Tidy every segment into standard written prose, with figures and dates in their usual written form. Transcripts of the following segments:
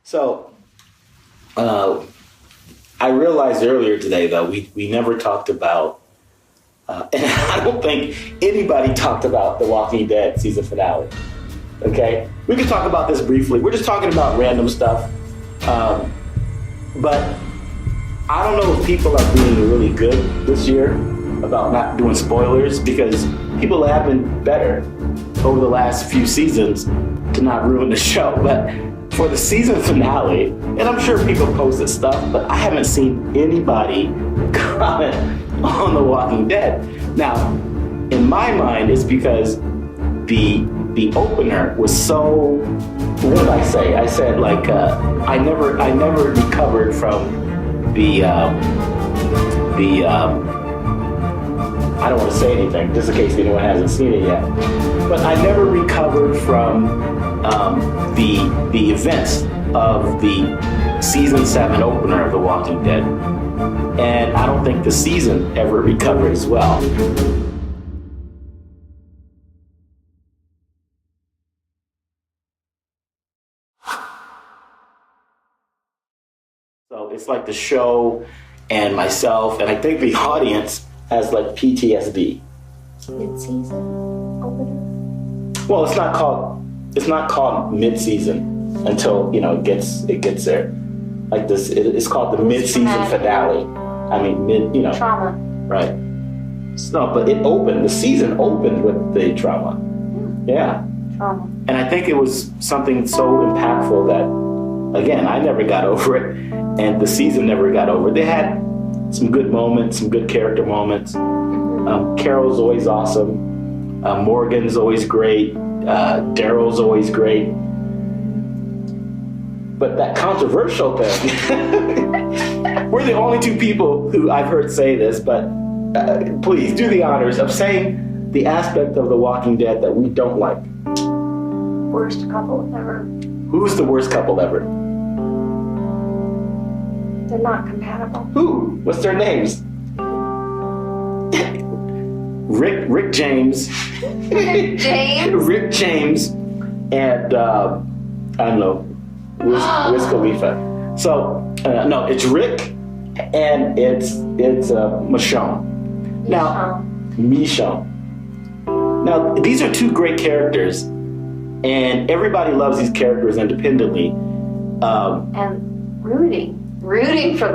So, I realized earlier today, though, we never talked about, and I don't think anybody talked about the Walking Dead season finale. Okay? We can talk about this briefly. We're just talking about random stuff. But I don't know if people are being really good this year about not doing spoilers, because people have been better over the last few seasons to not ruin the show. But for the season finale, and I'm sure people posted stuff, but I haven't seen anybody comment on The Walking Dead. Now, in my mind, it's because the opener was so, what did I say? I said I never recovered from the I don't want to say anything just in case anyone hasn't seen it yet, but I never recovered from the events of the season 7 opener of The Walking Dead, and I don't think the season ever recovered as well. So it's like the show and myself, and I think the audience has like PTSD. Mid-season opener? Well, it's not called mid-season until it gets there. Like this, it's called the mid-season finale. I mean, trauma. Right. No, but the season opened with the trauma. Yeah. Trauma. And I think it was something so impactful that, again, I never got over it, and the season never got over it. They had some good moments, some good character moments. Carol's always awesome. Morgan's always great. Daryl's always great. But that controversial thing, we're the only two people who I've heard say this, but please do the honors of saying the aspect of The Walking Dead that we don't like. Worst couple ever. Who's the worst couple ever? They're not compatible. Who? What's their names? Rick James. Rick James and I don't know, Wiz Khalifa. So no, it's Rick and it's Michonne. Now, Michonne. Now, these are two great characters, and everybody loves these characters independently. And rooting for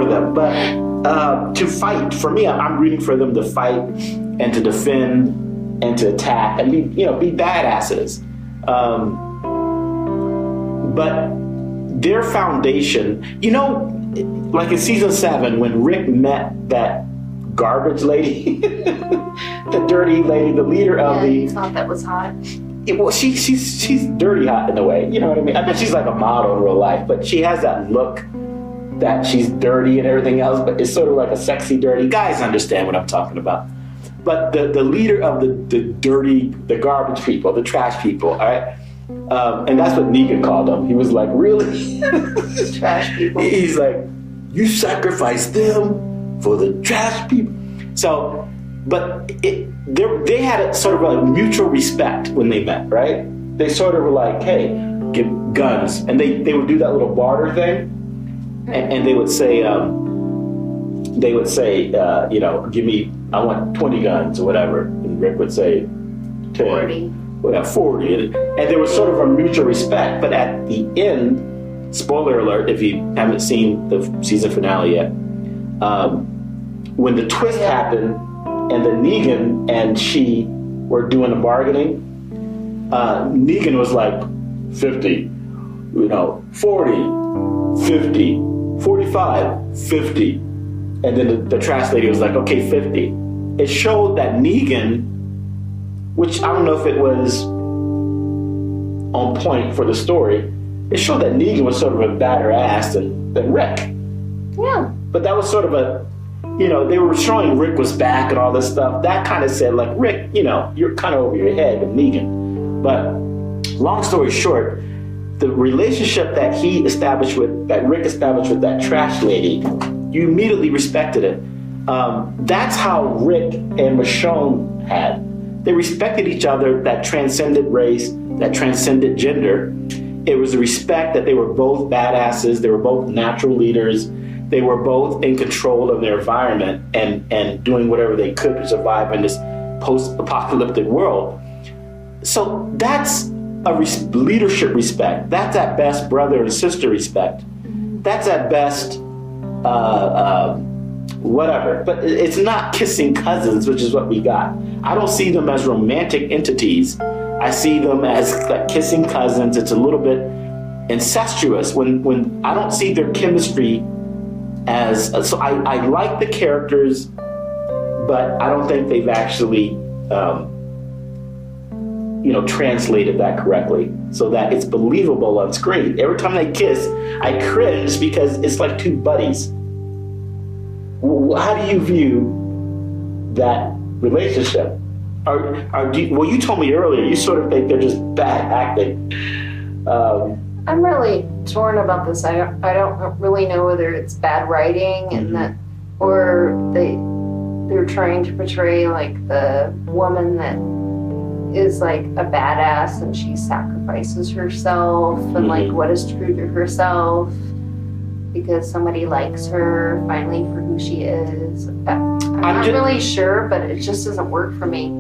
them. But to fight, for me, I'm rooting for them to fight and to defend and to attack and be badasses. But their foundation, like in season 7, when Rick met that garbage lady, the dirty lady, the leader of you thought that was hot. She's dirty hot in a way, you know what I mean? I bet she's like a model in real life, but she has that look that she's dirty and everything else, but it's sort of like a sexy dirty. Guys understand what I'm talking about. But the leader of the garbage people, the trash people, all right? And that's what Negan called them. He was like, really? Trash people. He's like, you sacrifice them for the trash people. So, but they had a sort of a mutual respect when they met, right? They sort of were like, hey, give guns. And they would do that little barter thing. And they would say, give me, I want 20 guns or whatever. And Rick would say 10. 40. Well, yeah, 40. And there was sort of a mutual respect. But at the end, spoiler alert, if you haven't seen the season finale yet, when the twist happened and then Negan and she were doing the bargaining, Negan was like 50, 40, 50, 45, 50. And then the trash lady was like, okay, 50. It showed that Negan, which I don't know if it was on point for the story, it showed that Negan was sort of a badder ass than Rick. Yeah. But that was sort of they were showing Rick was back and all this stuff. That kind of said, like, Rick, you're kind of over your head with Negan. But long story short, the relationship that Rick established with that trash lady, you immediately respected it. That's how Rick and Michonne had. They respected each other, that transcended race, that transcended gender. It was the respect that they were both badasses. They were both natural leaders. They were both in control of their environment and doing whatever they could to survive in this post-apocalyptic world. So that's leadership respect. That's at best brother and sister respect. That's at best whatever. But it's not kissing cousins, which is what we got. I don't see them as romantic entities. I see them as like kissing cousins. It's a little bit incestuous when I don't see their chemistry as, so I like the characters, but I don't think they've actually translated that correctly so that it's believable on screen. Every time they kiss, I cringe because it's like two buddies. How do you view that relationship? Well, you told me earlier, you sort of think they're just bad acting. I'm really torn about this. I don't really know whether it's bad writing and that, or they're trying to portray like the woman that is like a badass and she sacrifices herself and like what is true to herself because somebody likes her finally for who she is. I'm not really sure, but it just doesn't work for me.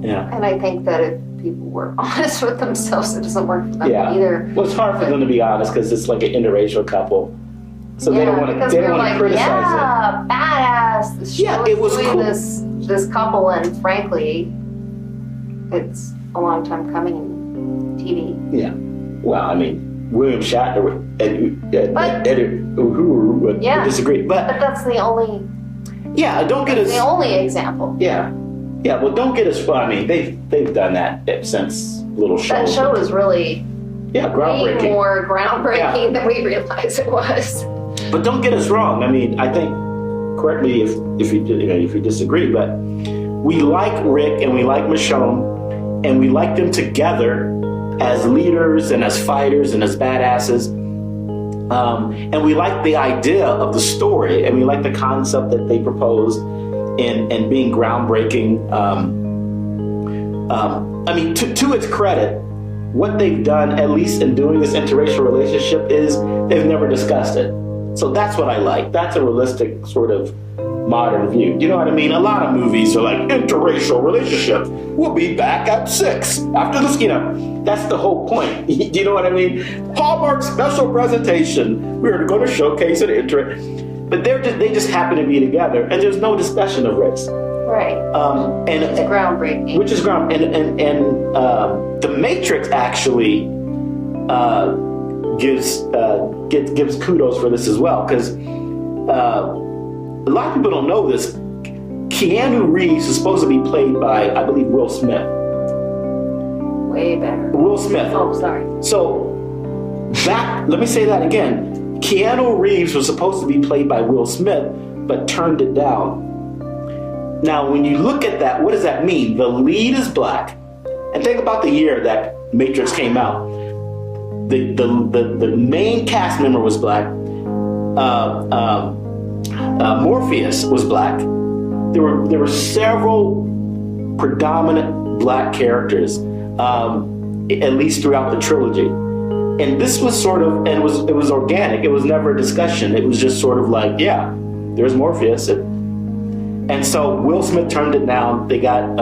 Yeah. And I think that if people were honest with themselves, it doesn't work for them either. Well, it's hard for them to be honest because it's like an interracial couple. So they don't want to criticize it. Badass. This show it was doing cool. This couple, and frankly, it's a long time coming in TV. Yeah. Well, I mean, William Shatner and who would disagree, but that's the only. Yeah, don't get us the only example. Yeah. Yeah, well, don't get us. Well, I mean, they've done that since little shows. That show is really groundbreaking. Way more groundbreaking than we realized it was. But don't get us wrong. I mean, I think, correct me if you disagree, but we like Rick and we like Michonne and we like them together as leaders and as fighters and as badasses. And we like the idea of the story and we like the concept that they proposed and being groundbreaking. I mean, to its credit, what they've done, at least in doing this interracial relationship, is they've never discussed it. So that's what I like. That's a realistic sort of modern view. You know what I mean? A lot of movies are like, interracial relationship. We'll be back at 6 after this, that's the whole point. You know what I mean? Hallmark special presentation. We're going to showcase an but they just happen to be together, and there's no discussion of race. Right. And it's groundbreaking. Which is and The Matrix actually gives kudos for this as well, because a lot of people don't know this. Keanu Reeves is supposed to be played by, I believe, Will Smith. Way better. Will Smith. Oh, sorry. So let me say that again. Keanu Reeves was supposed to be played by Will Smith, but turned it down. Now, when you look at that, what does that mean? The lead is black. And think about the year that Matrix came out. The main cast member was black. Morpheus was black. There were several predominant black characters, at least throughout the trilogy. And this was sort of, and it was organic. It was never a discussion. It was just sort of like, yeah, there's Morpheus. And so Will Smith turned it down. They got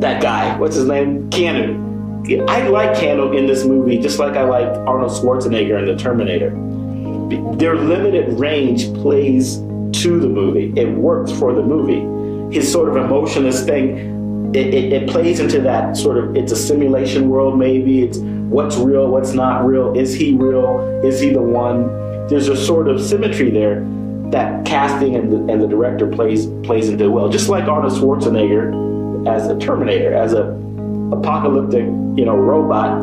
that guy. What's his name? Keanu. I like Keanu in this movie, just like I like Arnold Schwarzenegger in The Terminator. Their limited range plays to the movie. It works for the movie. His sort of emotionless thing, it plays into that sort of, it's a simulation world maybe. It's what's real, what's not real. Is he real? Is he the one? There's a sort of symmetry there that casting and the director plays into well. Just like Arnold Schwarzenegger as a Terminator, as a apocalyptic, robot,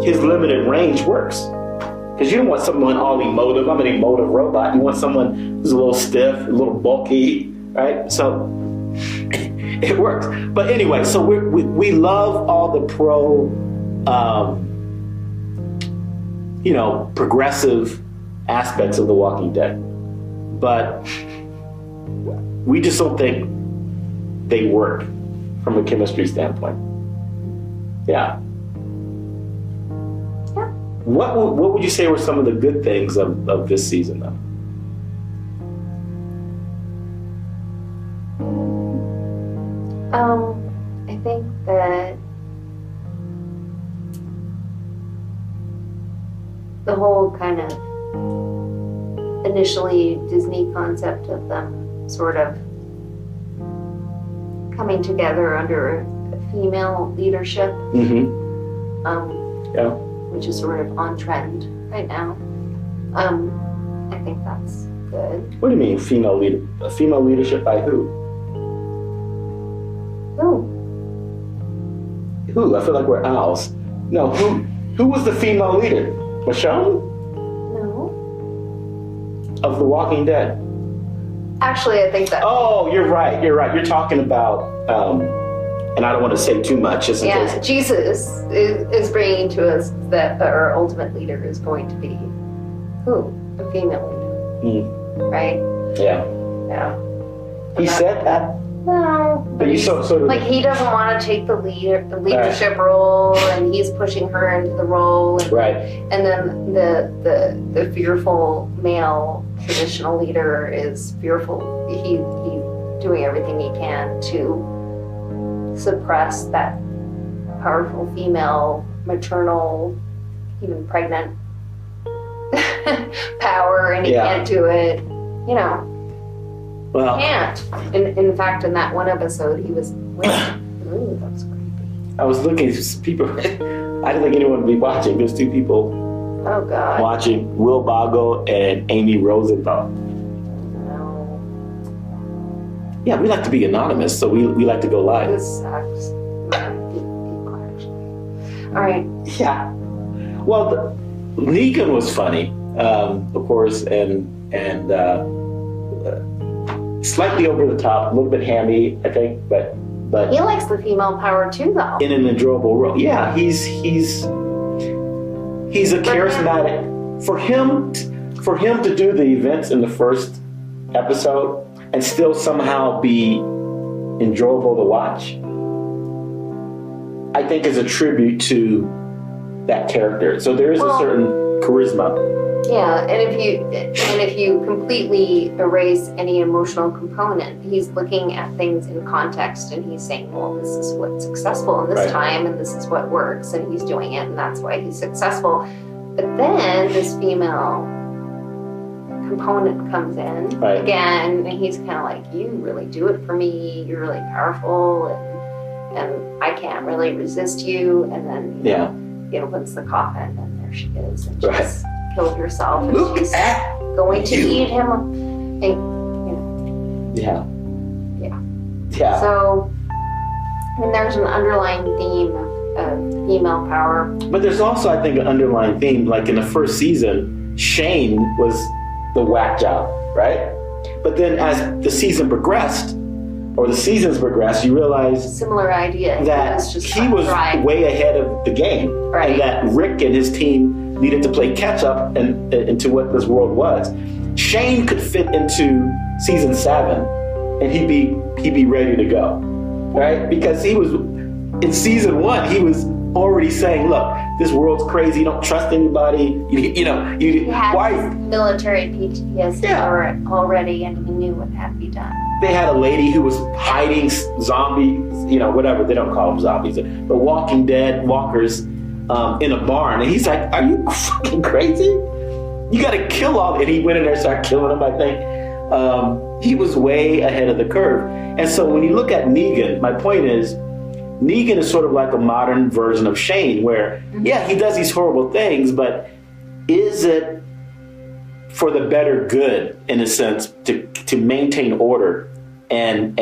his limited range works. Because you don't want someone all emotive. I'm an emotive robot. You want someone who's a little stiff, a little bulky, right? So it works. But anyway, so we love all the progressive aspects of The Walking Dead. But we just don't think they work from a chemistry standpoint. Yeah. Yeah. What would you say were some of the good things of this season, though? I think that the whole kind of initially Disney concept of them sort of coming together under a female leadership, Mm-hmm. Yeah. which is sort of on trend right now. I think that's good. What do you mean female leadership by who? Oh, Who? I feel like we're owls. No, who was the female leader? Michonne no. of The Walking Dead. Actually, I think that. Oh, you're right. You're talking about, and I don't want to say too much just in Yeah, case. Jesus is bringing to us that our ultimate leader is going to be who? A female leader, right? Yeah. Yeah. He said that, No. but you sort of Like he doesn't want to take the leadership role, and he's pushing her into the role, and, right. and then the fearful male traditional leader is fearful. He's doing everything he can to suppress that powerful female, maternal, even pregnant power, and he Yeah. can't do it. You know. Well, Can't. In fact, in that one episode, he was. Ooh, that's creepy. I was looking at people. I didn't think anyone would be watching. There's two people Oh God. watching: Will Boggle and Amy Rosenthal. No. Yeah, we like to be anonymous, so we like to go live. This sucks. People actually. All right. Yeah. Well, Negan was funny, of course, and slightly over the top, a little bit hammy, I think, but He likes the female power too, though. in an enjoyable role. Yeah, he's a charismatic. For him to do the events in the first episode and still somehow be enjoyable to watch, I think is a tribute to that character. So there is a certain charisma. Yeah, and if you completely erase any emotional component, he's looking at things in context, and he's saying, well, this is what's successful in this Right. time, and this is what works, and he's doing it, and that's why he's successful. But then this female component comes in Right. again, and he's kind of like, you really do it for me, you're really powerful, and I can't really resist you. And then he opens the coffin, and there she is, and Right. she's killed herself, and Look she's at going to you. eat him. And, Yeah. Yeah. Yeah. so, and there's an underlying theme of female power. But there's also, I think, an underlying theme. Like in the first season, Shane was the whack job, right? But then as the season progressed, or the seasons progressed, you realize Similar idea. that he was tried. way ahead of the game. Right. And that Rick and his team needed to play catch up into what this world was. Shane could fit into season 7 and he'd be ready to go. Right? Because he was in season 1, he was already saying, look, this world's crazy, don't trust anybody. He had why his military PTSD already, and he knew what had to be done. they had a lady who was hiding zombies, whatever, they don't call them zombies, but Walking Dead walkers in a barn. And he's like, are you fucking crazy? You got to kill all. And he went in there and started killing them, I think. He was way ahead of the curve. And so when you look at Negan, my point is, Negan is sort of like a modern version of Shane, where, yeah, he does these horrible things, but is it for the better good, in a sense, to maintain order and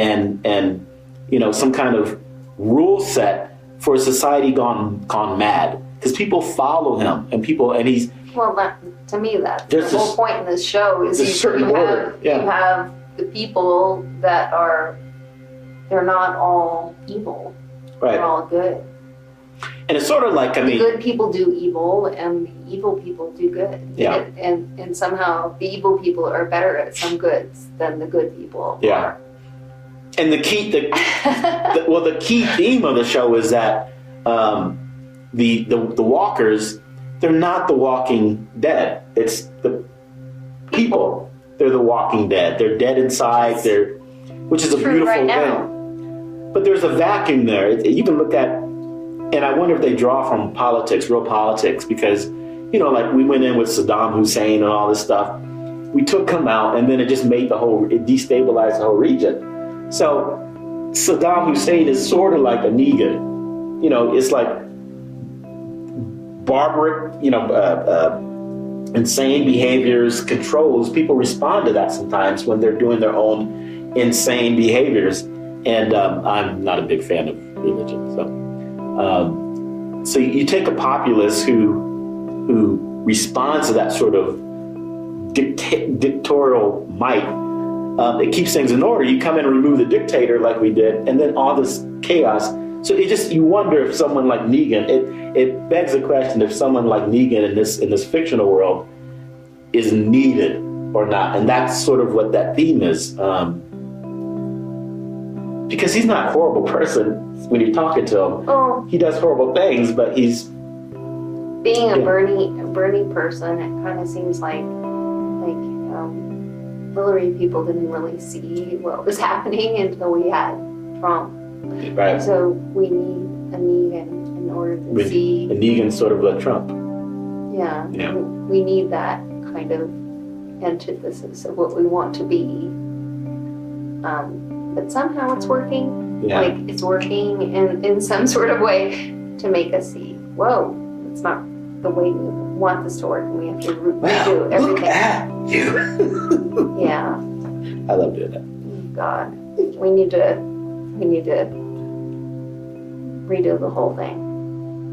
some kind of rule set for a society gone mad? Because people follow him, and he's Well, to me, that's the There's whole this- point in this show is there's a certain order, you have the people that they're not all evil. right. They're all good. And it's sort of like, The good people do evil, and the evil people do good. Yeah. And somehow the evil people are better at some goods than the good people Yeah. are. and the key theme of the show is that the walkers, they're not the Walking Dead. It's the people. They're the Walking Dead. They're dead inside. Which is a beautiful right thing. now. But there's a vacuum there. You can look at, and I wonder if they draw from politics, real politics, because, like we went in with Saddam Hussein and all this stuff. We took him out, and then it just it destabilized the whole region. So Saddam Hussein is sort of like a Negan. It's like barbaric, insane behaviors, controls. People respond to that sometimes when they're doing their own insane behaviors. And I'm not a big fan of religion. So you take a populace who responds to that sort of dictatorial might. It keeps things in order. You come in and remove the dictator like we did, and then all this chaos. So you wonder if someone like Negan, it begs the question if someone like Negan in this fictional world is needed or not. And that's sort of what that theme is. Because he's not a horrible person when you're talking to him. Oh. He does horrible things, but he's... Being a Bernie person, it kind of seems like Hillary people didn't really see what was happening until we had Trump. Right. So we need a Negan in order to see... A Negan sort of like Trump. Yeah. We need that kind of antithesis of what we want to be. But somehow it's working. Yeah. Like it's working in some sort of way to make us see, whoa, it's not the way we want this to work, and we have to redo everything. Look at you. Yeah. I love doing that. God, we need to redo the whole thing.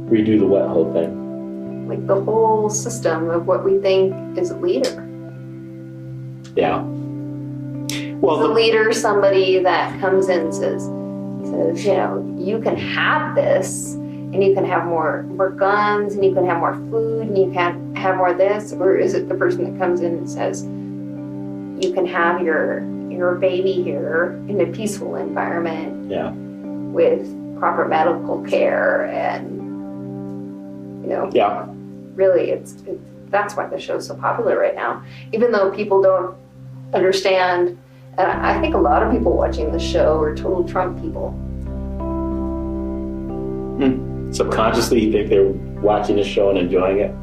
Redo the what whole thing? Like the whole system of what we think is a leader. Yeah. Well, the leader, somebody that comes in and says, you can have this, and you can have more guns, and you can have more food, and you can have more this, or is it the person that comes in and says, you can have your baby here in a peaceful environment, with proper medical care, and really, it's that's why the show's so popular right now, even though people don't understand. And I think a lot of people watching the show are total Trump people. Subconsciously, you think they're watching the show and enjoying it?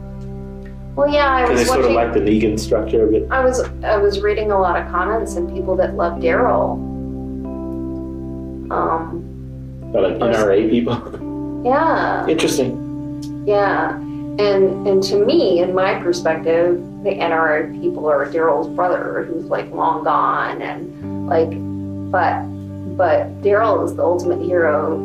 Well, yeah, I was watching... Because they sort of like the Negan structure of it? I was reading a lot of comments and people that love Daryl. Like NRA people? Yeah. Interesting. Yeah. And to me, in my perspective, the NRA people are Daryl's brother, who's like long gone, and like, but Daryl is the ultimate hero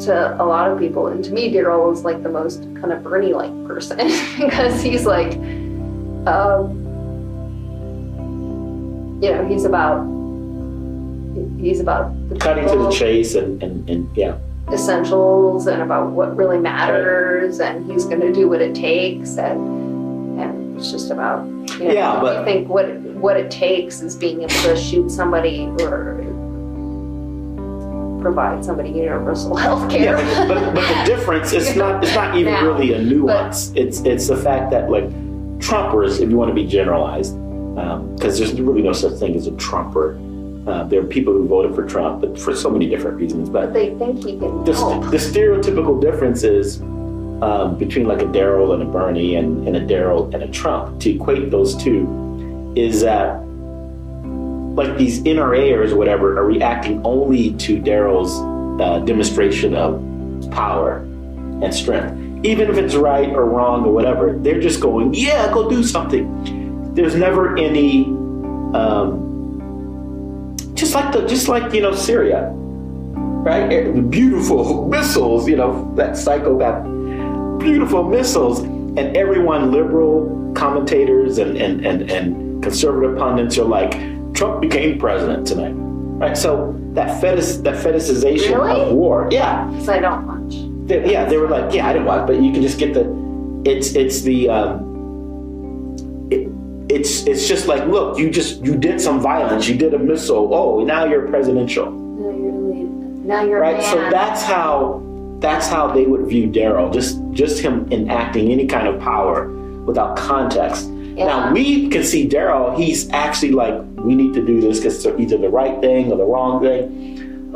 to a lot of people, and to me, Daryl is like the most kind of Bernie-like person because he's like, he's about the cutting to the chase and yeah. Essentials and about what really matters, and he's going to do what it takes, and it's just about but I think what it takes is being able to shoot somebody or provide somebody universal health care. Yeah, but the difference it's not even really a nuance. It's the fact that like Trumpers, if you want to be generalized, because there's really no such thing as a Trumper. There are people who voted for Trump, but for so many different reasons. But they think he can the stereotypical difference is between like a Daryl and a Bernie and a Daryl and a Trump. To equate those two is that like these NRAers or whatever are reacting only to Daryl's demonstration of power and strength. Even if it's right or wrong or whatever, they're just going, yeah, go do something. There's never any... Just like Syria, right? The beautiful missiles, that psychopath, beautiful missiles, and everyone, liberal commentators and conservative pundits are like, Trump became president tonight, right? So that fetishization of war, yeah. Because I don't watch. They were like, yeah, I didn't watch, but you can just get it's just like, look, you did some violence, you did a missile, oh, now you're presidential. Now you're right. a man. So that's how that's how they would view Daryl, just him enacting any kind of power without context. Yeah. Now we can see Daryl, he's actually like, we need to do this because it's either the right thing or the wrong thing.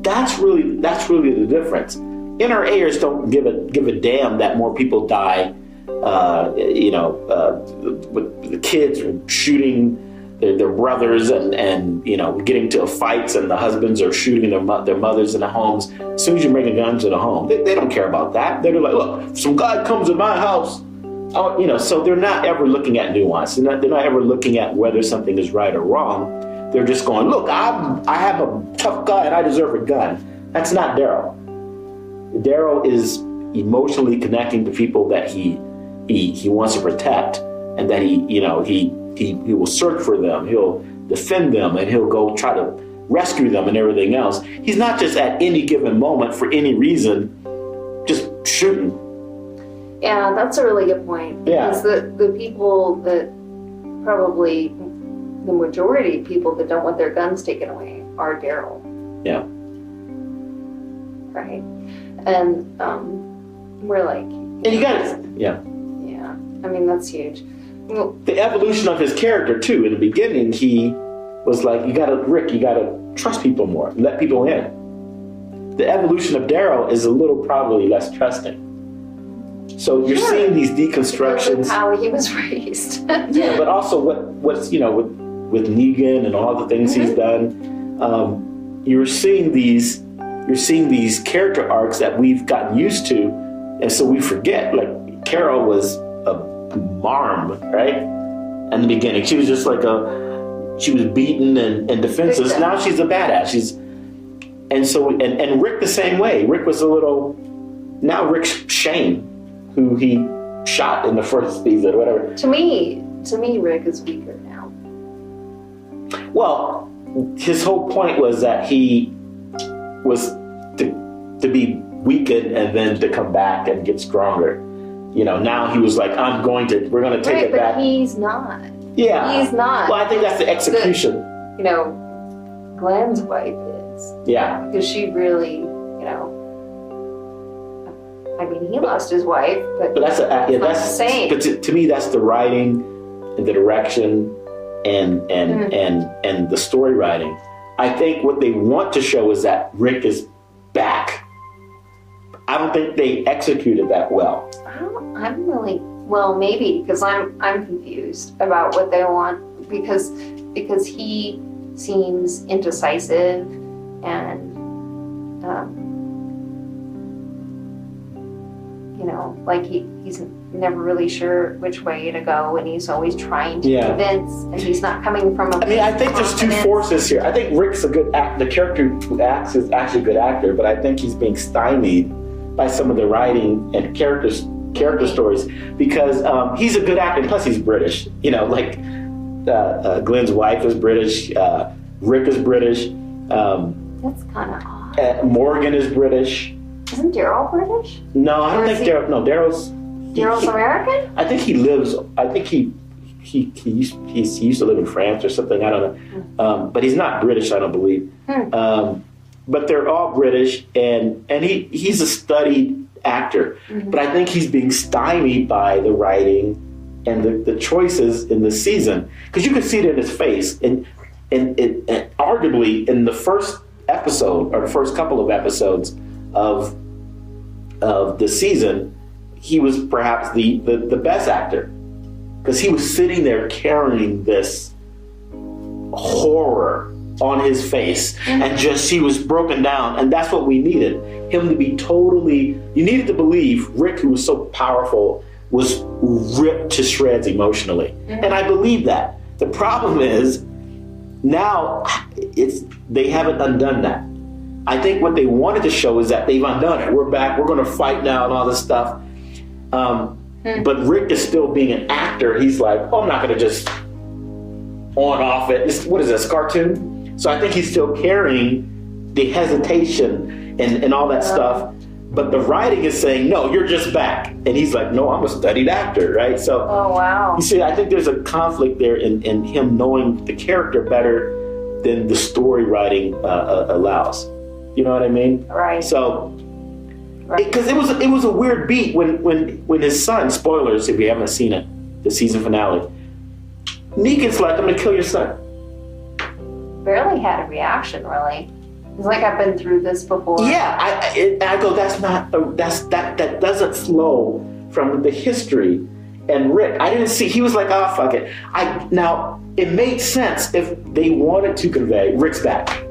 That's really the difference. NRAers don't give a damn that more people die. With the kids shooting their brothers and getting to fights, and the husbands are shooting their mothers in the homes. As soon as you bring a gun to the home, they don't care about that. They're like, look, if some guy comes in my house, so they're not ever looking at nuance. They're not ever looking at whether something is right or wrong. They're just going, look, I have a tough guy and I deserve a gun. That's not Daryl. Daryl is emotionally connecting to people that he wants to protect, and that he will search for them, he'll defend them, and he'll go try to rescue them and everything else. He's not just at any given moment for any reason just shooting. Yeah, that's a really good point. Yeah. Because the people that, probably the majority of people that don't want their guns taken away are Daryl. Yeah. Right? And we're like... And you got it. Yeah. Yeah. I mean, that's huge. Well, the evolution of his character too. In the beginning, he was like, you gotta trust people more, let people in. The evolution of Daryl is a little probably less trusting. So you're seeing these deconstructions. How he was raised. Yeah, but also what's with Negan and all the things he's done. You're seeing these character arcs that we've gotten used to, and so we forget. Like Carol was a marm, right? In the beginning, she was just like she was beaten and defenseless. Now she's a badass. And Rick the same way. Rick was now Rick's Shane, who he shot in the first season, whatever. To me, Rick is weaker now. Well, his whole point was that he was to be weakened and then to come back and get stronger. Now he was like, we're going to take it back. But he's not. Yeah. He's not. Well, I think that's the execution. Glenn's wife is. Yeah. Because she really, he lost his wife, but that's not the same. But to me, that's the writing and the direction and the story writing. I think what they want to show is that Rick is back. I don't think they executed that well. I'm really, well, maybe because I'm confused about what they want, because he seems indecisive and like he's never really sure which way to go, and he's always trying to convince, and he's not coming from I think there's two forces here. I think Rick's a good actor. The character who acts is actually a good actor, but I think he's being stymied by some of the writing and character stories, because he's a good actor, and plus he's British. Glenn's wife is British, Rick is British. That's kind of odd. Morgan is British. Isn't Daryl British? No, I don't think Daryl. No, Daryl's American. I think he lives. I think he used to live in France or something. I don't know, but he's not British. I don't believe. But they're all British, and he's a studied actor. But I think he's being stymied by the writing and the choices in the season, because you can see it in his face, and arguably in the first episode or the first couple of episodes of the season, he was perhaps the best actor, because he was sitting there carrying this horror on his face, and he was broken down, and that's what we needed. Him to be you needed to believe Rick, who was so powerful, was ripped to shreds emotionally. And I believe that. The problem is, now they haven't undone that. I think what they wanted to show is that they've undone it. We're back, we're going to fight now and all this stuff. But Rick is still being an actor. He's like, I'm not going to just on off it. What is this, cartoon? So I think he's still carrying the hesitation and all that stuff. But the writing is saying, no, you're just back. And he's like, no, I'm a studied actor, right? So, oh, wow. You see, I think there's a conflict there in him knowing the character better than the story writing allows. You know what I mean? Right. So, Because it was a weird beat when his son, spoilers if you haven't seen it, the season finale, Negan's like, I'm gonna kill your son. Barely had a reaction, really. He's like, I've been through this before. Yeah, I go, that doesn't flow from the history. And Rick, I didn't see, he was like, oh, fuck it. Now, it made sense if they wanted to convey Rick's back,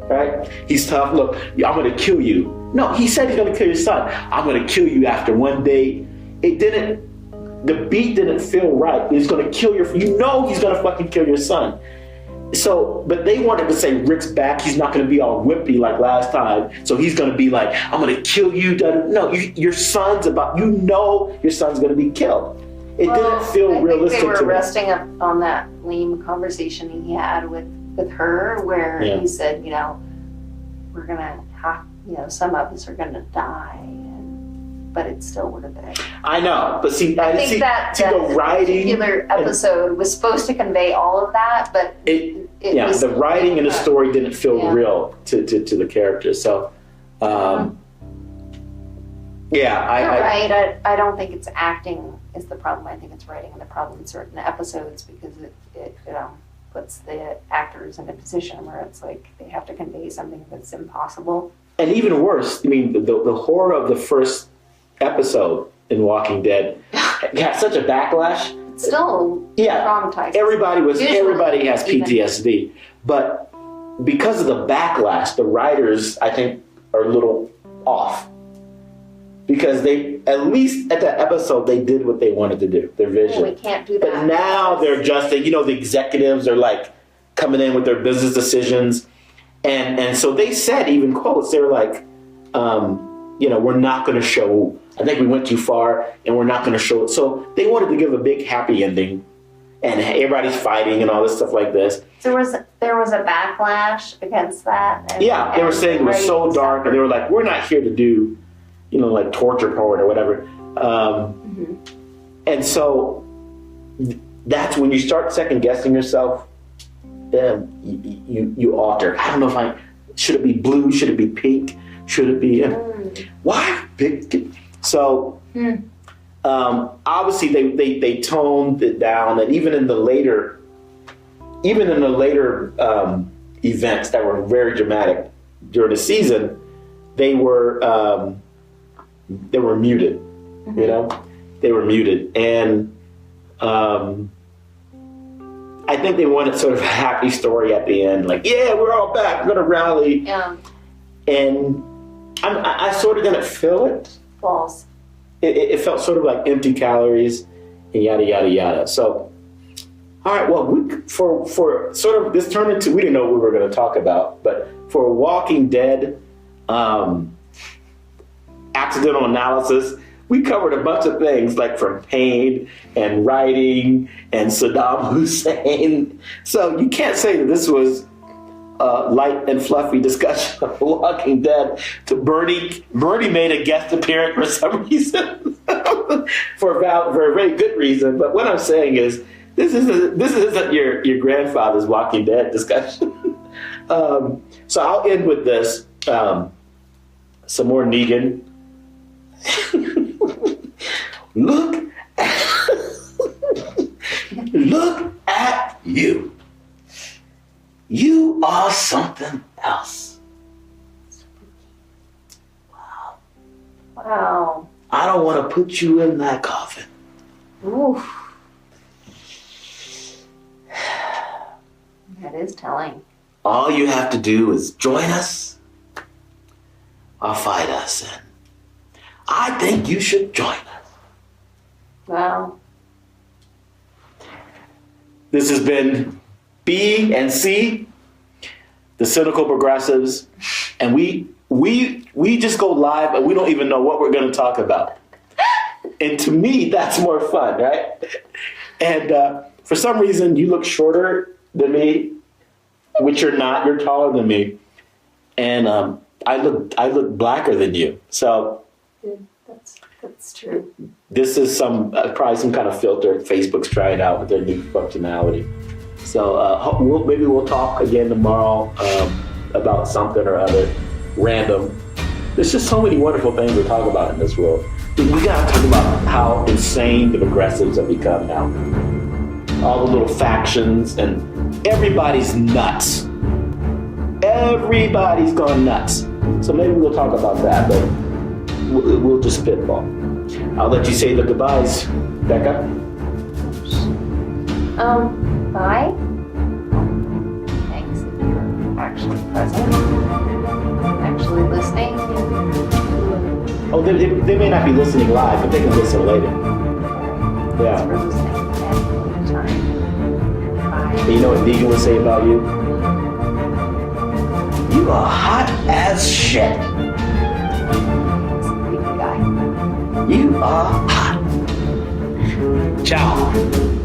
right? He's tough, look, I'm gonna kill you. No, he said he's gonna kill your son. I'm gonna kill you after one day. The beat didn't feel right. He's gonna kill he's gonna fucking kill your son. So, but they wanted to say Rick's back. He's not going to be all whippy like last time. So he's going to be like, I'm going to kill you. No, your son's your son's going to be killed. It didn't feel realistic to me. They were resting up on that lame conversation he had with her where he said, we're going to have, some of us are going to die. But it still would have been. I know, but see, I think that particular episode was supposed to convey all of that, but the writing and the story didn't feel real to the characters. So, You're right. I don't think it's acting is the problem. I think it's writing and the problem in certain episodes because it puts the actors in a position where it's like they have to convey something that's impossible. And even worse, I mean, the horror of the first episode in Walking Dead got such a backlash. It's still traumatizing. Everybody has PTSD, but because of the backlash, the writers I think are a little off because they, at least at that episode, they did what they wanted to do. Their vision. We can't do that. But now they're adjusting. The executives are like coming in with their business decisions, and so they said, even quotes, they were like, we're not going to show. I think we went too far, and we're not going to show it. So they wanted to give a big happy ending, and everybody's fighting and all this stuff like this. So there was a backlash against that. They were saying it was so dark, and they were like, "We're not here to do, like torture porn or whatever." And so that's when you start second guessing yourself. Then you alter. I don't know should it be blue? Should it be pink? Should it be why pink? So obviously they toned it down, and even in the later events that were very dramatic during the season, they were muted. They were muted, and I think they wanted sort of a happy story at the end, like, yeah, we're all back, we're gonna rally. Yeah. And I sort of didn't feel it. False. It felt sort of like empty calories and yada, yada, yada. So, all right, well, for sort of, this turned into, we didn't know what we were going to talk about, but for Walking Dead accidental analysis, we covered a bunch of things, like from pain and writing and Saddam Hussein. So you can't say that this was light and fluffy discussion of Walking Dead. To Bernie made a guest appearance for some reason, for a very good reason. But what I'm saying is, this isn't your grandfather's Walking Dead discussion. So I'll end with this. Some more Negan. Look at you. You are something else. Wow. I don't want to put you in that coffin. Oof. That is telling. All you have to do is join us or fight us. And I think you should join us. Wow. This has been B and C, the Cynical Progressives, and we just go live and we don't even know what we're going to talk about. And to me, that's more fun, right? And for some reason, you look shorter than me, which you're not. You're taller than me, and I look blacker than you. So that's true. This is probably some kind of filter Facebook's trying out with their new functionality. So maybe we'll talk again tomorrow about something or other random. There's just so many wonderful things to talk about in this world. We gotta talk about how insane the progressives have become now. All the little factions, and everybody's nuts. Everybody's gone nuts. So maybe we'll talk about that, but we'll just spitball. I'll let you say the goodbyes, Becca. Bye. Thanks if you're actually present, actually listening. Oh, they may not be listening live, but they can listen later. Thanks for listening at any time. Bye. And you know what Negan would say about you? You are hot as shit. Thanks, big guy. You are hot. Ciao.